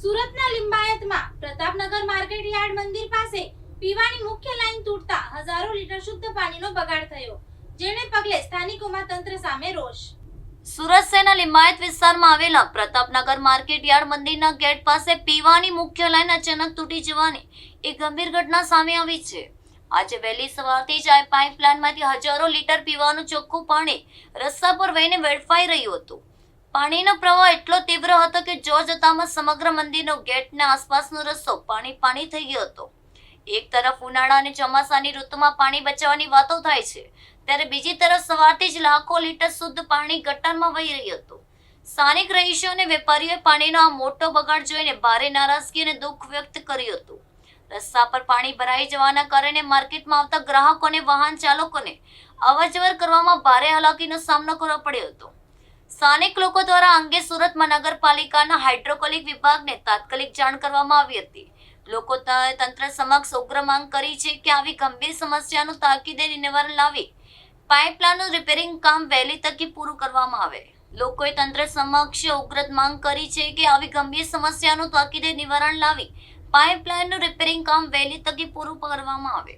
સુરતના લિંબાયતમાં Pratapnagar market yard મંદિર પાસે પીવાની મુખ્ય લાઈન તૂટતા હજારો લીટર શુદ્ધ પાણીનો બગાડ થયો, જેને પગલે સ્થાનિકોમાં તંત્ર સામે રોષ. સુરત શહેરના લિંબાયત વિસ્તારમાં આવેલા પ્રતાપનગર માર્કેટ યાર્ડ મંદિરના ગેટ પાસે પીવાની મુખ્ય લાઈન અચાનક તૂટી જવાની એક ગંભીર ઘટના સામે આવી છે. આજે વહેલી સવારથી જ આ પાઇપલાઇનમાંથી હજારો લીટર પીવાનું ચોખ્ખું પાણી રસ્તા પર વહીને વેડફાઈ રહ્યું હતું. પાણીનો પ્રવાહ એટલો તીવ્ર હતો કે જો જતામાં સમગ્ર મંદિરનો ગેટ ને આસપાસનો રસ્તો પાણી થઈ ગયો હતો. એક તરફ ઉનાળા અને ચોમાસાની ઋતુમાં પાણી બચાવવાની વાતો થાય છે, ત્યારે બીજી તરફ સવારથી જ લાખો લીટર શુદ્ધ પાણી ગટરમાં વહી રહ્યું હતું. સ્થાનિક રહીશો અને વેપારીઓએ પાણીનો આ મોટો બગાડ જોઈને ભારે નારાજગી અને દુઃખ વ્યક્ત કર્યું હતું. રસ્તા પર પાણી ભરાઈ જવાના કારણે માર્કેટમાં આવતા ગ્રાહકો અને વાહન ચાલકોને અવરજવર કરવામાં ભારે હાલાકીનો સામનો કરવો પડ્યો હતો. સ્થાનિક લોકો દ્વારા અંગે સુરત મહાનગરપાલિકાના હાઇડ્રોકોલિક વિભાગને તાત્કાલિક જાણ કરવામાં આવી હતી. લોકો તંત્ર સમક્ષ ઉગ્ર માંગ કરી છે કે આવી ગંભીર સમસ્યાનું તાકીદે નિવારણ લાવી પાઇપલાઇનનું રિપેરિંગ કામ વહેલી તકે પૂરું કરવામાં આવે. લોકોએ તંત્ર સમક્ષ ઉગ્ર માંગ કરી છે કે આવી ગંભીર સમસ્યાનું તાકીદે નિવારણ લાવી પાઇપલાઇનનું રિપેરિંગ કામ વહેલી તકે પૂરું કરવામાં આવે.